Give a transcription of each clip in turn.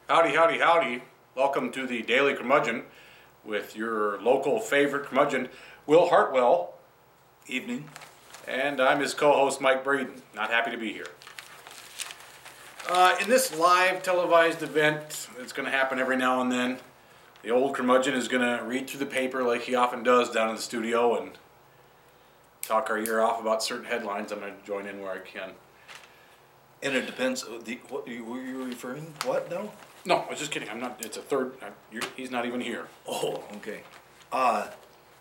Howdy, howdy, howdy. Welcome to the Daily Curmudgeon with your local favorite curmudgeon, Will Hartwell. Evening. And I'm his co-host, Mike Breeden. Not happy to be here. In this live televised event that's going to happen every now and then, the old curmudgeon is going to read through the paper like he often does down in the studio and talk our ear off about certain headlines. I'm going to join in where I can. And it depends. What were you referring? What now? No, I was just kidding. I'm not. It's a third. He's not even here. Oh, okay. I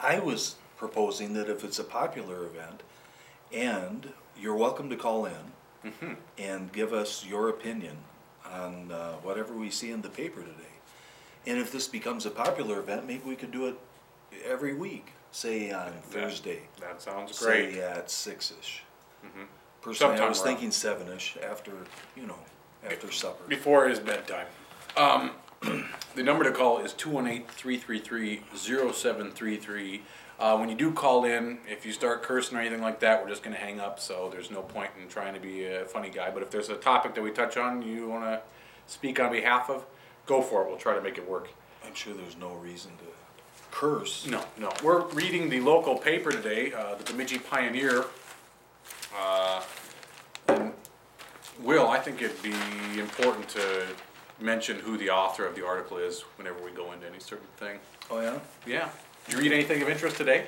was proposing that if it's a popular event, and you're welcome to call in and give us your opinion on whatever we see in the paper today. And if this becomes a popular event, maybe we could do it every week. Say on Thursday. That sounds great. Say at 6-ish. Mm-hmm. Personally, Sometime I was around. thinking 7-ish after supper. Before his bedtime. The number to call is 218-333-0733. When you do call in, if you start cursing or anything like that, we're just going to hang up, so there's no point in trying to be a funny guy. But if there's a topic that we touch on you want to speak on behalf of, go for it. We'll try to make it work. I'm sure there's no reason to curse. No. We're reading the local paper today, the Bemidji Pioneer. And Will, I think it'd be important to mention who the author of the article is whenever we go into any certain thing. Oh yeah? Yeah. Did you read anything of interest today?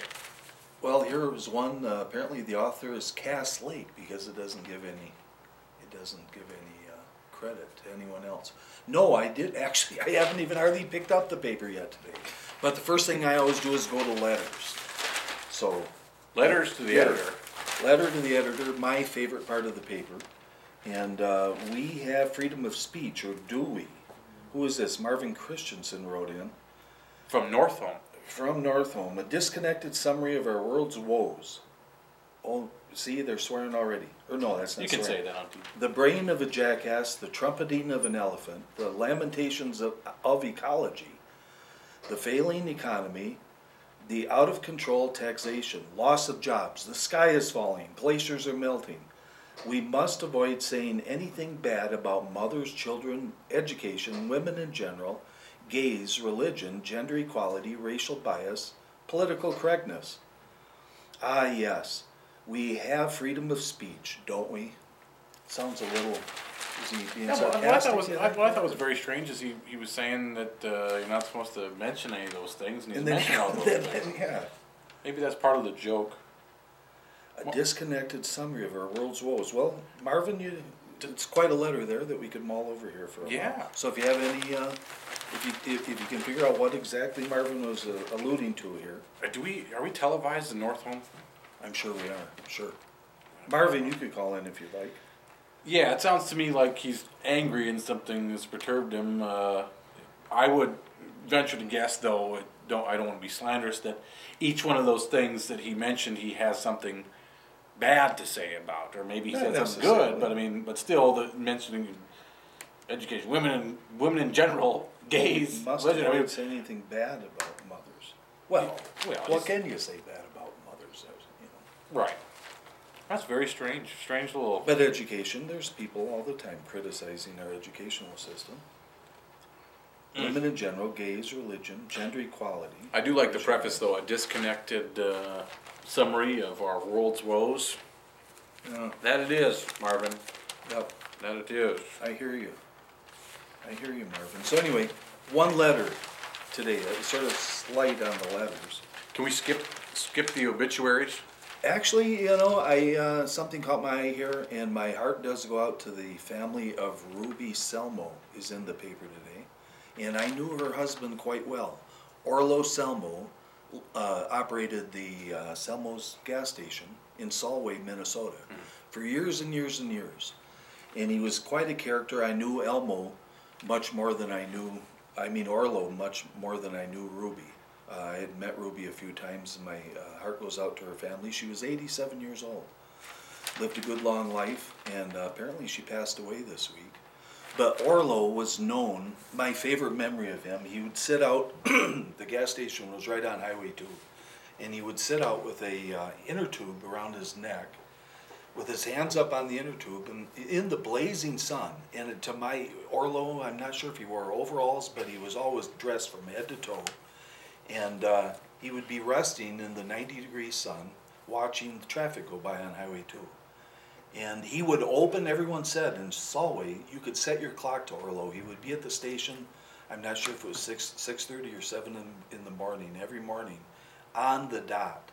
Well, here was one. Apparently, the author is Cass Lake because it doesn't give any credit to anyone else. No, I did actually. I haven't even hardly picked up the paper yet today. But the first thing I always do is go to letters. So, Letters to the editor. Letter to the editor, my favorite part of the paper. And we have freedom of speech, or do we? Who is this? Marvin Christensen wrote in. From Northholm. From Northholm, a disconnected summary of our world's woes. Oh, see, they're swearing already. Or no, that's not You can swearing. say that on TV. The brain of a jackass, the trumpeting of an elephant, the lamentations of ecology, the failing economy, the out-of-control taxation, loss of jobs, the sky is falling, glaciers are melting. We must avoid saying anything bad about mothers, children, education, women in general, gays, religion, gender equality, racial bias, political correctness. Ah, yes, we have freedom of speech, don't we? Sounds a little... Is he being sarcastic? What I thought was very strange is he was saying that you're not supposed to mention any of those things, and he's mentioning all those things. Yeah. Maybe that's part of the joke. A disconnected summary of our world's woes. Well, Marvin, it's quite a letter there that we could mull over here for a while. So if you have any, if you can figure out what exactly Marvin was alluding to here. Are we televised in Northholm? I'm sure we are, sure. Marvin, you could call in if you'd like. Yeah, it sounds to me like he's angry and something has perturbed him. I would venture to guess, though, I don't want to be slanderous, that each one of those things that he mentioned, he has something bad to say about, or maybe he said something good. But still, the mentioning education, women in general, gays. He must not say anything bad about mothers. Well, what can you say bad about mothers? Right. That's very strange. Strange little... But education, there's people all the time criticizing our educational system. Women in general, gays, religion, gender equality. I do like the preface, though, a disconnected summary of our world's woes. Yeah. That it is, Marvin. Yep. That it is. I hear you, Marvin. So anyway, one letter today. It's sort of slight on the letters. Can we skip the obituaries? Actually, something caught my eye here, and my heart does go out to the family of Ruby Selmo, is in the paper today. And I knew her husband quite well. Orlo Selmo operated the Selmo's gas station in Solway, Minnesota, for years and years and years. And he was quite a character. I knew Orlo much more than I knew Ruby. I had met Ruby a few times, and my heart goes out to her family. She was 87 years old, lived a good long life, and apparently she passed away this week. But Orlo was known, my favorite memory of him, he would sit out, the gas station was right on Highway 2, and he would sit out with a inner tube around his neck with his hands up on the inner tube and in the blazing sun. And to my Orlo, I'm not sure if he wore overalls, but he was always dressed from head to toe. And he would be resting in the 90-degree sun, watching the traffic go by on Highway 2. And he would open, everyone said, in Solway, you could set your clock to Orlo. He would be at the station, I'm not sure if it was 6:30 or 7 in the morning, every morning, on the dot.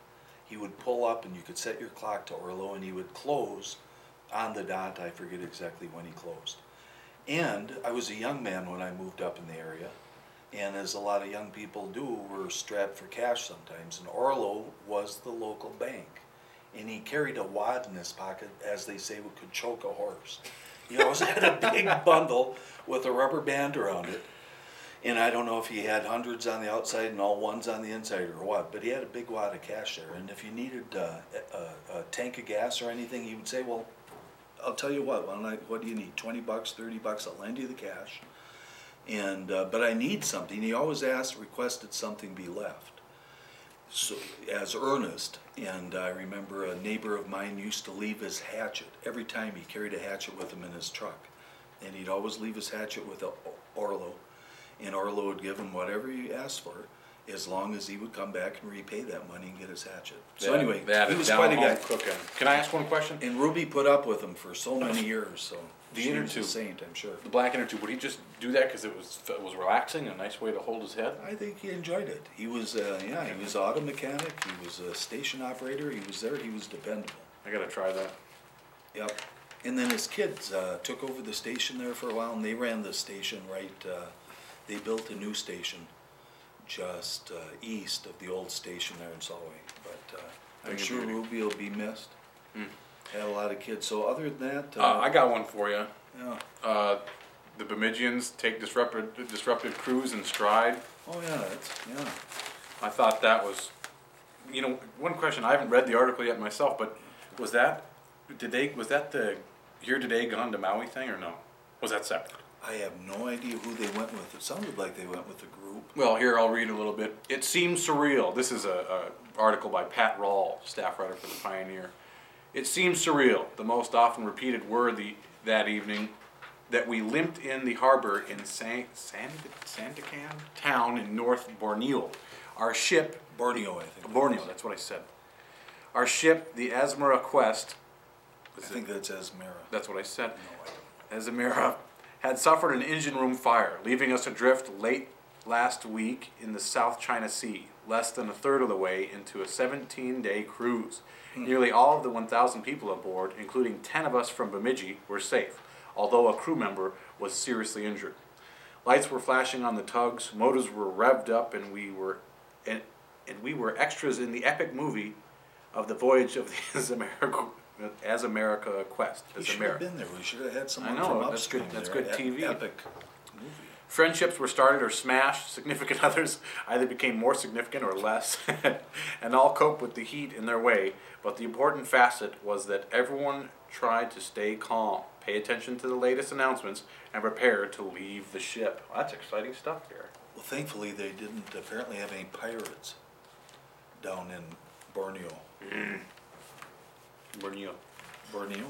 He would pull up and you could set your clock to Orlo, and he would close on the dot. I forget exactly when he closed. And I was a young man when I moved up in the area, and as a lot of young people do, we're strapped for cash sometimes, and Orlo was the local bank. And he carried a wad in his pocket, as they say, what could choke a horse. He always had a big bundle with a rubber band around it. And I don't know if he had hundreds on the outside and all ones on the inside or what, but he had a big wad of cash there. And if you needed a tank of gas or anything, he would say, well, I'll tell you what do you need, 20 bucks, 30 bucks, I'll lend you the cash. And but I need something. He always requested something be left. So, as earnest, and I remember a neighbor of mine used to leave his hatchet. Every time he carried a hatchet with him in his truck. And he'd always leave his hatchet with Orlo. And Orlo would give him whatever he asked for, as long as he would come back and repay that money and get his hatchet. So anyway, he was quite a guy. Cooking. Can I ask one question? And Ruby put up with him for so many years, so The she inner was a tube. saint, I'm sure. The black inner tube, would he just do that because it was relaxing, a nice way to hold his head? I think he enjoyed it. He was, he was an auto mechanic, he was a station operator, he was there, he was dependable. I gotta try that. Yep. And then his kids took over the station there for a while, and they ran the station right, they built a new station just east of the old station there in Solway. But I'm sure Ruby will be missed. Had a lot of kids. So other than that, I got one for you. yeah. The Bemidjians take disrupted crews in stride. Oh yeah, yeah. I thought that was, one question. I haven't read the article yet myself, but was that the Here Today Gone to Maui thing or no? Was that separate? I have no idea who they went with. It sounded like they went with a group. Well, here I'll read a little bit. It seems surreal. This is a article by Pat Rawl, staff writer for the Pioneer. It seems surreal, the most often repeated word that evening, that we limped in the harbor in Sandakan town in North Borneo. Our ship, Borneo, I think. Borneo, that's what I said. Our ship, the Asmara Quest, I think that's Asmara. that's what I said. No, Asmara had suffered an engine room fire, leaving us adrift late last week in the South China Sea, less than a third of the way into a 17-day cruise. Nearly all of the 1,000 people aboard, including 10 of us from Bemidji, were safe, although a crew member was seriously injured. Lights were flashing on the tugs, motors were revved up, and we were extras in the epic movie of the voyage of the As America Quest. we should have been there. We should have had someone I know, from that's upstream. good- that's there. good TV. Epic movie. Friendships were started or smashed, significant others either became more significant or less, and all coped with the heat in their way, but the important facet was that everyone tried to stay calm, pay attention to the latest announcements, and prepare to leave the ship. Well, that's exciting stuff here. Well, thankfully they didn't apparently have any pirates down in Borneo. Borneo. Borneo?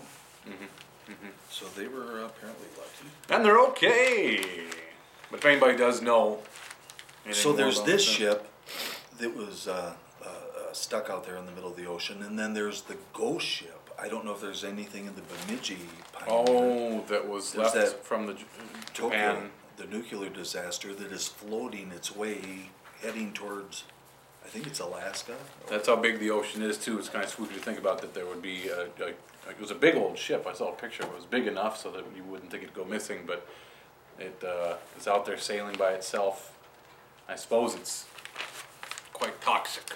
So they were apparently lucky. And they're okay! But if anybody does know... anything So more there's about this them- ship that was stuck out there in the middle of the ocean, and then there's the ghost ship. I don't know if there's anything in the Bemidji Pioneer. Oh, that was There's left that from the Tokyo, Japan... the nuclear disaster that is floating its way, heading towards, I think it's Alaska. That's how big the ocean is too. It's kind of spooky to think about that there would be it was a big old ship. I saw a picture. It was big enough so that you wouldn't think it'd go missing, but it's out there sailing by itself. I suppose it's quite toxic.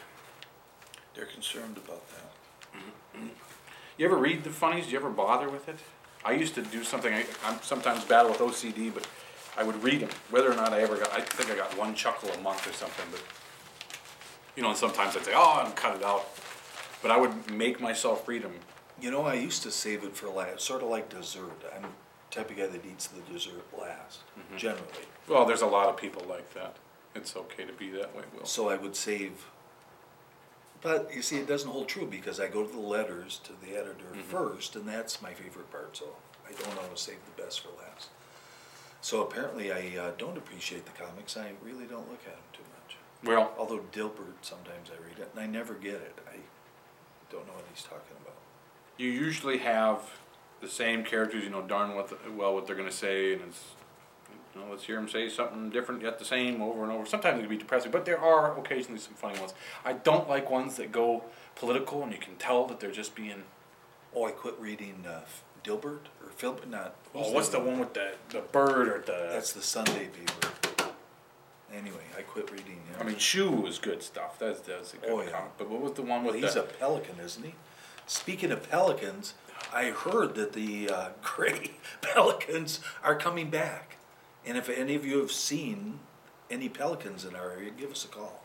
They're concerned about that. You ever read the funnies? Do you ever bother with it? I used to do something. I'm sometimes battle with OCD, but I would read them. Whether or not I think I got one chuckle a month or something, but and sometimes I'd say, oh, and cut it out. But I would make myself read them. You know, I used to save it for last, sort of like dessert. I'm the type of guy that eats the dessert last, generally. Well, there's a lot of people like that. It's okay to be that way, Will. So I would save But you see, it doesn't hold true because I go to the letters to the editor first, and that's my favorite part. So I don't always save the best for last. So apparently, I don't appreciate the comics. I really don't look at them too much. Well, Although Dilbert, sometimes I read it, and I never get it. I don't know what he's talking about. you usually have the same characters, you know darn well what they're going to say, and it's, you know, let's hear them say something different yet the same over and over. Sometimes it can be depressing, but there are occasionally some funny ones. I don't like ones that go political and you can tell that they're just being. Oh, I quit reading Dilbert or Phil. Not. Oh, what's the one with the bird or the? That's the Sunday paper. Anyway, I quit reading him. I mean, Shoe is good stuff. That's a good comic. But what was the one with he's a pelican, isn't he? Speaking of pelicans, I heard that the gray pelicans are coming back. And if any of you have seen any pelicans in our area, give us a call.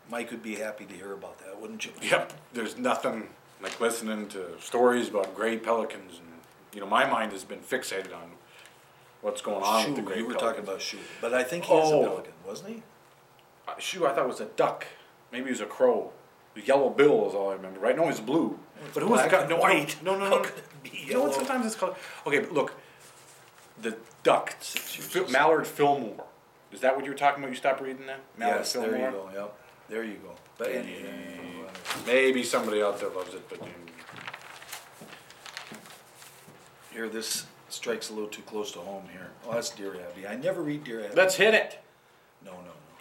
Mike would be happy to hear about that, wouldn't you? Yep. There's nothing like listening to stories about gray pelicans, and you know my mind has been fixated on what's going on with the gray you were pelicans. talking about Shoe, but I think he is a pelican, wasn't he? Shoe, I thought was a duck. Maybe it was a crow. The yellow bill is all I remember, right? No, it's blue. But who was the guy? No, white. No. How could it be You know what? yellow? Sometimes it's called. Okay, but look, the duck, Mallard Fillmore. Is that what you were talking about? You stopped reading that? Mallard Yes, Fillmore? there you go. Yep, there you go. But anyway, Maybe somebody out there loves it, but here this strikes a little too close to home here. Oh, that's Dear Abby. I never read Dear Abby. let's hit it. No.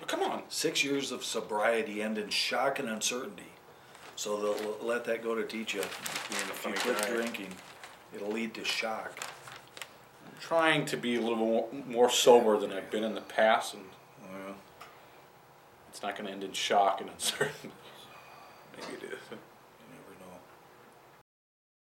Come on. 6 years of sobriety end in shock and uncertainty. So they'll let that go to teach you. If you quit drinking, it'll lead to shock. I'm trying to be a little more sober than I've been in the past, and it's not going to end in shock and uncertainty. Maybe it is.